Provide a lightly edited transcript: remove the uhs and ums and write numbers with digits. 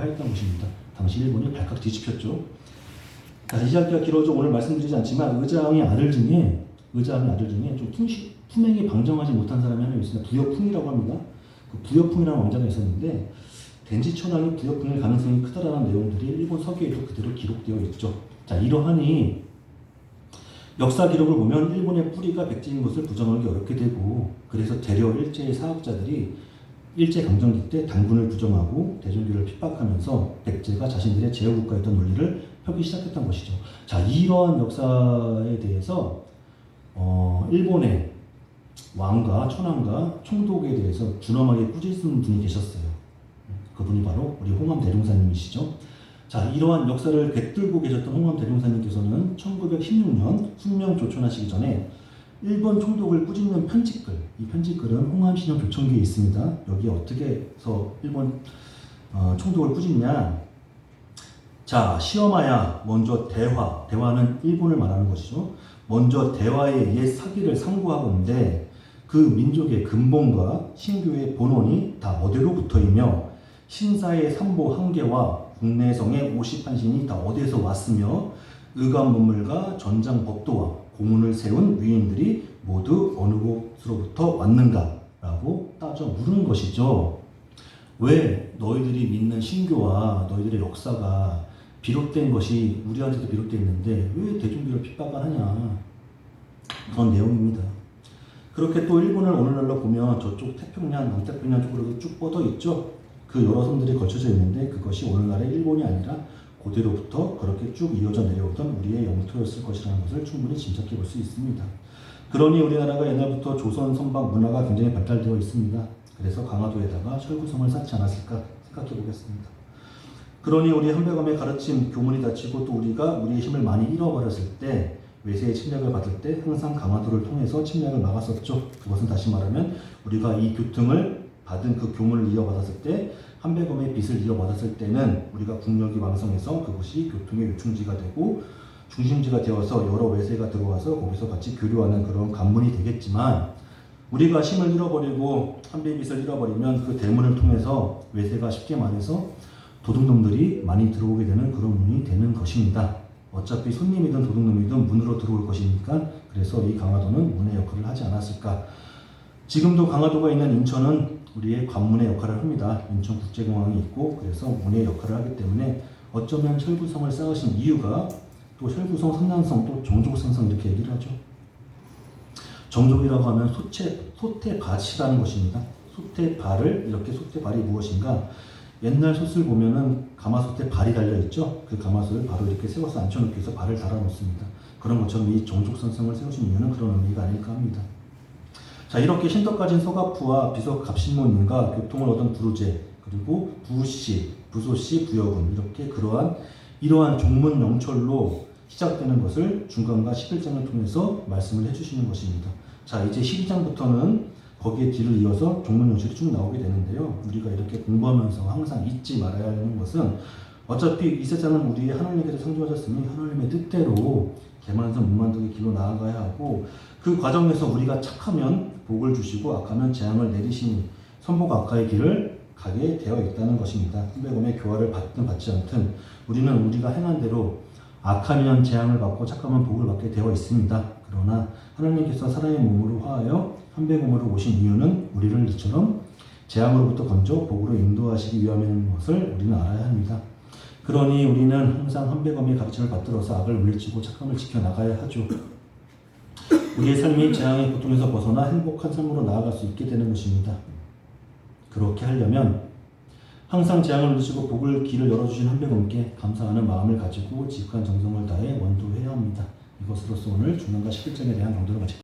하였던 것입니다. 당시 일본이 발칵 뒤집혔죠. 자, 이 이야기가 길어져 오늘 말씀드리지 않지만 의장의 아들 중에 좀 품행이 방정하지 못한 사람이 하나 있습니다. 부여풍이라고 합니다. 그 부여풍이라는 왕자가 있었는데 덴지 천황이 부여풍일 가능성이 크다라는 내용들이 일본 서기에도 그대로 기록되어 있죠. 자, 이러하니 역사 기록을 보면 일본의 뿌리가 백제인 것을 부정하기 어렵게 되고, 그래서 대려 일제의 사학자들이 일제강점기 때 단군을 부정하고 대종교를 핍박하면서 백제가 자신들의 제후국가였던 논리를 펴기 시작했던 것이죠. 자, 이러한 역사에 대해서 일본의 왕과 천황과 총독에 대해서 준엄하게 꾸짖은 분이 계셨어요. 그분이 바로 우리 홍암 대종사님이시죠. 자, 이러한 역사를 꿰뚫고 계셨던 홍암 대종사님께서는 1916년 훈명 조천하시기 전에 일본 총독을 꾸짖는 편지글, 이 편지글은 홍암신영 조천기에 있습니다. 여기에 어떻게 해서 일본 총독을 꾸짖냐. 자, 시험하야 먼저 대화는 일본을 말하는 것이죠. 먼저 대화의 옛 사기를 상고하건대 그 민족의 근본과 신교의 본원이 다 어디로 붙어이며 신사의 삼보 한계와 국내성의 51신이 다 어디에서 왔으며 의관문물과 전장법도와 공문을 세운 위인들이 모두 어느 곳으로부터 왔는가 라고 따져 물은 것이죠. 왜 너희들이 믿는 신교와 너희들의 역사가 비롯된 것이 우리한테도 비롯되어 있는데 왜 대종교를 핍박을 하냐, 그런 내용입니다. 그렇게 또 일본을 오늘날로 보면 저쪽 태평양, 남태평양 쪽으로도 쭉 뻗어 있죠. 그 여러 섬들이 걸쳐져 있는데 그것이 오늘날의 일본이 아니라 고대로부터 그렇게 쭉 이어져 내려오던 우리의 영토였을 것이라는 것을 충분히 짐작해 볼 수 있습니다. 그러니 우리나라가 옛날부터 조선 선박 문화가 굉장히 발달되어 있습니다. 그래서 강화도에다가 철구성을 쌓지 않았을까 생각해 보겠습니다. 그러니 우리 한백엄의 가르침, 교문이 닫히고 또 우리가 우리의 힘을 많이 잃어버렸을 때, 외세의 침략을 받을 때 항상 강화도를 통해서 침략을 막았었죠. 그것은 다시 말하면 우리가 이 교통을 받은 그 교문을 이어받았을 때, 한백엄의 빚을 이어받았을 때는 우리가 국력이 왕성해서 그것이 교통의 요충지가 되고 중심지가 되어서 여러 외세가 들어와서 거기서 같이 교류하는 그런 관문이 되겠지만, 우리가 힘을 잃어버리고 한배의 빚을 잃어버리면 그 대문을 통해서 외세가 쉽게 말해서 도둑놈들이 많이 들어오게 되는 그런 문이 되는 것입니다. 어차피 손님이든 도둑놈이든 문으로 들어올 것이니까, 그래서 이 강화도는 문의 역할을 하지 않았을까. 지금도 강화도가 있는 인천은 우리의 관문의 역할을 합니다. 인천국제공항이 있고 그래서 문의 역할을 하기 때문에 어쩌면 철구성을 쌓으신 이유가 또 철구성, 선난성, 또 정족성성 이렇게 얘기를 하죠. 정족이라고 하면 소태밭이라는 것입니다. 소태발을, 이렇게 소태발이 무엇인가? 옛날 솥을 보면은 가마솥에 발이 달려있죠. 그 가마솥을 바로 이렇게 세워서 앉혀놓기 위해서 발을 달아놓습니다. 그런 것처럼 이 정족선성을 세우신 이유는 그런 의미가 아닐까 합니다. 자, 이렇게 신덕 가진 서가프와 비석 갑신모님과 교통을 얻은 부르제, 그리고 부씨, 부소씨, 부여군, 이렇게 이러한 종문 영철로 시작되는 것을 중간과 11장을 통해서 말씀을 해주시는 것입니다. 자, 이제 12장부터는 거기에 뒤를 이어서 종문 영철이 쭉 나오게 되는데요. 우리가 이렇게 공부하면서 항상 잊지 말아야 하는 것은, 어차피 이 세상은 우리의 하나님께서 창조하셨으니 하나님의 뜻대로 개만선 무만덕의 길로 나아가야 하고, 그 과정에서 우리가 착하면 복을 주시고 악하면 재앙을 내리시니 선보가 악하의 길을 가게 되어 있다는 것입니다. 한백엄의 교화를 받든 받지 않든 우리는 우리가 행한 대로 악하면 재앙을 받고 착하면 복을 받게 되어 있습니다. 그러나 하나님께서 사람의 몸으로 화하여 한백엄으로 오신 이유는 우리를 이처럼 재앙으로부터 건져 복으로 인도하시기 위함인 것을 우리는 알아야 합니다. 그러니 우리는 항상 한백엄의 가르침을 받들어서 악을 물리치고 착함을 지켜나가야 하죠. 우리의 삶이 재앙의 고통에서 벗어나 행복한 삶으로 나아갈 수 있게 되는 것입니다. 그렇게 하려면 항상 재앙을 물리치고 복을 길을 열어주신 한백엄께 감사하는 마음을 가지고 지극한 정성을 다해 원도해야 합니다. 이것으로서 오늘 중간과 11장에 대한 강도를 마치겠습니다.